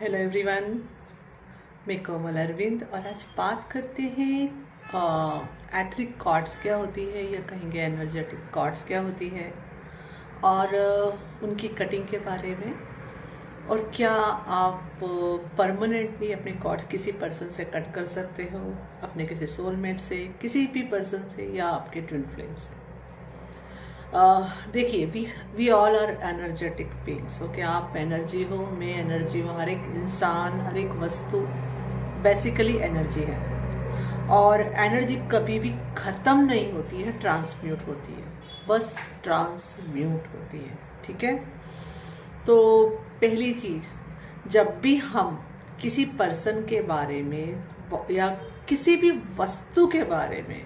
Hello everyone, मैं कोमल अरविंद और आज बात करते हैं एथरिक कॉर्ड्स क्या होती है या कहेंगे एनर्जेटिक कॉर्ड्स क्या होती है और उनकी कटिंग के बारे में। और क्या आप परमानेंटली अपने कॉर्ड्स किसी पर्सन से कट कर सकते हो, अपने किसी सोलमेट से, किसी भी पर्सन से या आपके ट्विन फ्लेम से। देखिए, we all are energetic beings. Okay, आप एनर्जी हो, मैं एनर्जी हूँ, हर एक इंसान, हर एक वस्तु बेसिकली एनर्जी है। और एनर्जी कभी भी खत्म नहीं होती है, ट्रांसम्यूट होती है, बस ट्रांसम्यूट होती है। ठीक है, तो पहली चीज, जब भी हम किसी पर्सन के बारे में या किसी भी वस्तु के बारे में,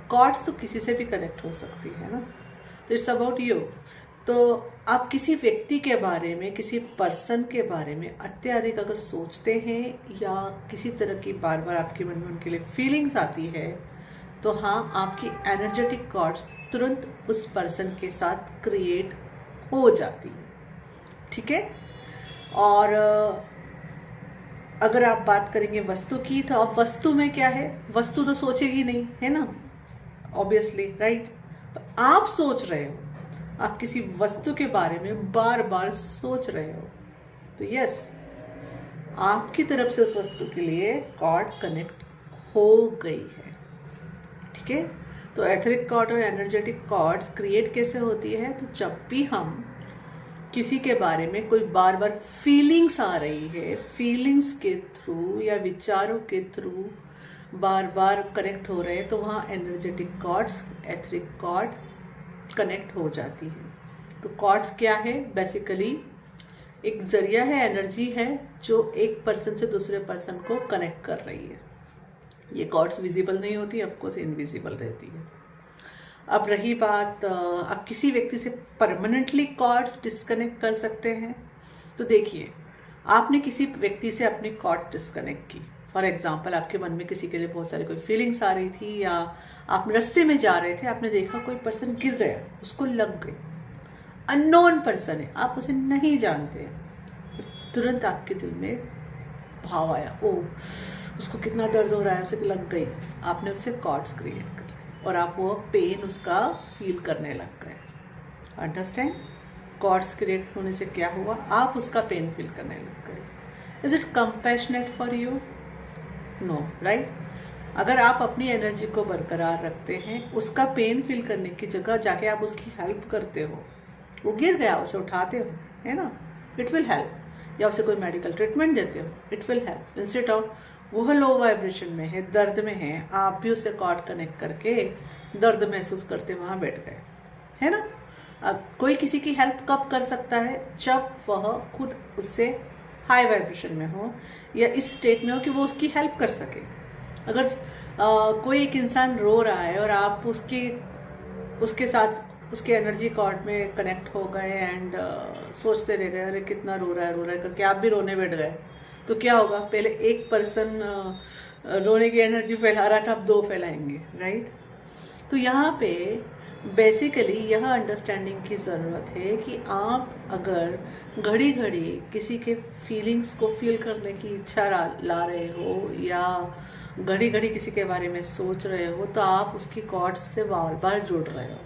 कॉर्ड्स तो किसी से भी कनेक्ट हो सकती है ना, तो इट्स अबाउट यू। तो आप किसी व्यक्ति के बारे में, किसी पर्सन के बारे में अत्यधिक अगर सोचते हैं या किसी तरह की बार बार आपके मन में उनके लिए फीलिंग्स आती है, तो हाँ, आपकी एनर्जेटिक कॉर्ड्स तुरंत उस पर्सन के साथ क्रिएट हो जाती है। ठीक है, और अगर आप बात करेंगे वस्तु की, तो अब वस्तु में क्या है, वस्तु तो सोचेगी नहीं, है ना, ऑब्वियसली, राइट। तो आप सोच रहे हो, आप किसी वस्तु के बारे में बार बार सोच रहे हो, तो यस, आपकी तरफ से उस वस्तु के लिए कॉर्ड कनेक्ट हो गई है। ठीक है, तो एथरिक कॉर्ड और एनर्जेटिक कॉर्ड्स क्रिएट कैसे होती है, तो जब भी हम किसी के बारे में कोई बार बार फीलिंग्स आ रही है, फीलिंग्स के थ्रू या विचारों के थ्रू बार बार कनेक्ट हो रहे हैं, तो वहाँ energetic cords, etheric cord connect हो जाती है। तो कॉर्ड्स क्या है, बेसिकली एक जरिया है, एनर्जी है जो एक पर्सन से दूसरे पर्सन को कनेक्ट कर रही है। ये कॉर्ड्स विजिबल नहीं होती, ऑफकोर्स इनविजिबल रहती है। अब रही बात, आप किसी व्यक्ति से परमानेंटली कॉर्ड्स डिस्कनेक्ट कर सकते हैं। तो देखिए, आपने किसी व्यक्ति से अपनी कॉर्ड डिस्कनेक्ट की, फॉर एग्जाम्पल आपके मन में किसी के लिए बहुत सारी कोई फीलिंग्स आ रही थी, या आप रास्ते में जा रहे थे, आपने देखा कोई पर्सन गिर गया, उसको लग गई, अननोन पर्सन है, आप उसे नहीं जानते, तुरंत आपके दिल में भाव आया, ओ उसको कितना दर्द हो रहा है, उसे लग गई, आपने उससे कॉर्ड्स क्रिएट कर ली और आप वो पेन उसका फील करने लग गए। अंडरस्टैंड, कॉर्ड्स क्रिएट होने से क्या हुआ, आप उसका पेन फील करने लग गए। Is it compassionate for you? No, right. अगर आप अपनी एनर्जी को बरकरार रखते हैं, उसका पेन फील करने की जगह जाके आप उसकी हेल्प करते हो, वो गिर गया उसे उठाते हो, है ना, इट विल हेल्प। या उसे कोई मेडिकल ट्रीटमेंट देते हो, it will help. Instead of वो लो वाइब्रेशन में है, दर्द में है, आप भी उसे कॉर्ड कनेक्ट करके दर्द महसूस करते वहां बैठ गए, है ना। अब कोई किसी की हेल्प कब कर सकता है, जब वह खुद उससे हाई वाइब्रेशन में हो या इस स्टेट में हो कि वो उसकी हेल्प कर सके। अगर कोई एक इंसान रो रहा है और आप उसके साथ उसके एनर्जी कॉर्ड में कनेक्ट हो गए एंड सोचते रह गए, अरे कितना रो रहा है करके आप भी रोने बैठ गए, तो क्या होगा, पहले एक पर्सन रोने की एनर्जी फैला रहा था, अब दो फैलाएंगे, राइट। तो यहाँ पे बेसिकली यह अंडरस्टैंडिंग की ज़रूरत है कि आप अगर घड़ी घड़ी किसी के फीलिंग्स को फील करने की इच्छा ला रहे हो या घड़ी घड़ी किसी के बारे में सोच रहे हो, तो आप उसकी कॉर्ड्स से बार बार जुड़ रहे हो।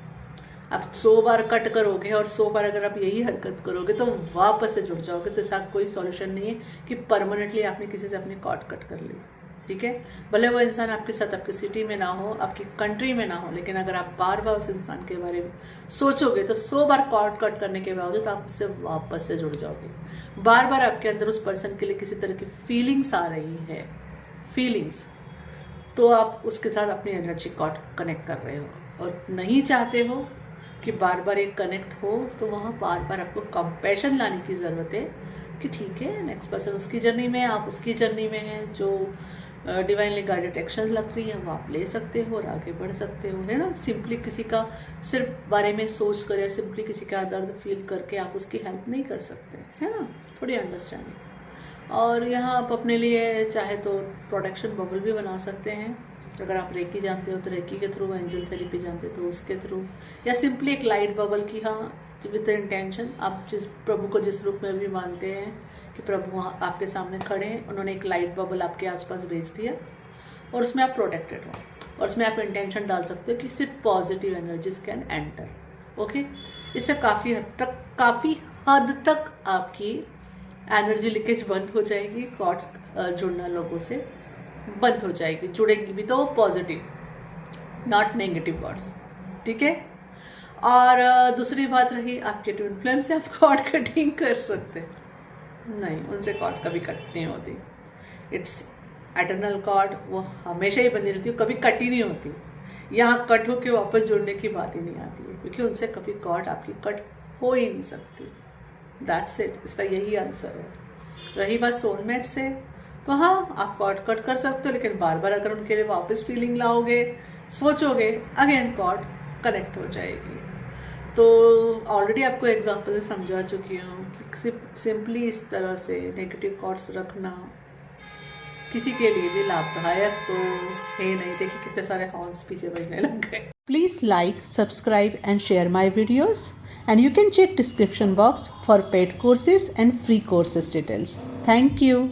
आप 100 बार कट करोगे और 100 बार अगर आप यही हरकत करोगे तो वापस से जुड़ जाओगे। तो इसका कोई सॉल्यूशन नहीं है कि परमानेंटली आपने किसी से अपनी कॉर्ड कट कर ली। ठीक है, भले वो इंसान आपके साथ आपकी सिटी में ना हो, आपकी कंट्री में ना हो, लेकिन अगर आप बार बार उस इंसान के बारे में सोचोगे तो 100 बार कॉर्ड कट करने के बावजूद आप उससे वापस से जुड़ जाओगे। बार बार आपके अंदर उस पर्सन के लिए किसी तरह की फीलिंग्स आ रही है, फीलिंग्स, तो आप उसके साथ अपनी एनर्जी कॉर्ड कनेक्ट कर रहे हो और नहीं चाहते हो कि बार बार एक कनेक्ट हो, तो वहाँ बार बार आपको कंपैशन लाने की ज़रूरत है कि ठीक है, नेक्स्ट पर्सन उसकी जर्नी में है, आप उसकी जर्नी में हैं, जो डिवाइनली गाइडेड एक्शन लग रही है वो आप ले सकते हो और आगे बढ़ सकते हो, है ना। सिंपली किसी का सिर्फ बारे में सोच कर या सिंपली किसी का दर्द फील करके आप उसकी हेल्प नहीं कर सकते, है ना, थोड़ी अंडरस्टैंडिंग। और यहाँ आप अपने लिए चाहे तो प्रोटेक्शन बबल भी बना सकते हैं, अगर आप रेकी जानते हो तो रेकी के थ्रू, एंजल थेरेपी जानते हो तो उसके थ्रू, या सिंपली एक लाइट बबल की, हाँ विद इंटेंशन, आप जिस प्रभु को जिस रूप में भी मानते हैं कि प्रभु वहाँ आपके सामने खड़े हैं, उन्होंने एक लाइट बबल आपके आसपास भेज दिया और उसमें आप प्रोटेक्टेड हो, और उसमें आप इंटेंशन डाल सकते हो कि सिर्फ positive energies can enter. Okay, इससे काफ़ी हद तक आपकी एनर्जी लीकेज बंद हो जाएगी, कॉर्ड्स जुड़ना लोगों से बंद हो जाएगी, जुड़ेगी भी तो पॉजिटिव, नॉट नेगेटिव कॉर्ड्स। ठीक है। और दूसरी बात रही आपके ट्विन फ्लेम से आप कॉर्ड कटिंग कर सकते हैं, नहीं, उनसे कॉर्ड कभी कट नहीं होती। इट्स एटर्नल कॉर्ड, वो हमेशा ही बनी रहती है, कभी कट ही नहीं होती। यहाँ कट होके वापस जुड़ने की बात ही नहीं आती है, क्योंकि उनसे कभी कॉर्ड आपकी कट हो ही नहीं सकती। दैट्स इट, इसका यही आंसर है। रही बात सोलमेट से, तो हाँ, आप कॉर्ड कट कर सकते हो, लेकिन बार बार अगर उनके लिए वापस फीलिंग लाओगे, सोचोगे, अगेन कॉर्ड कनेक्ट हो जाएगी। तो ऑलरेडी आपको एग्जाम्पल से समझा चुकी हूँ कि सिंपली इस तरह से नेगेटिव कॉर्ड्स रखना किसी के लिए भी लाभदायक तो है नहीं। देखिए कितने सारे हॉर्न्स पीछे बजने लग गए। Please like, subscribe and share my videos, and you can check description box for paid courses and free courses details. Thank you.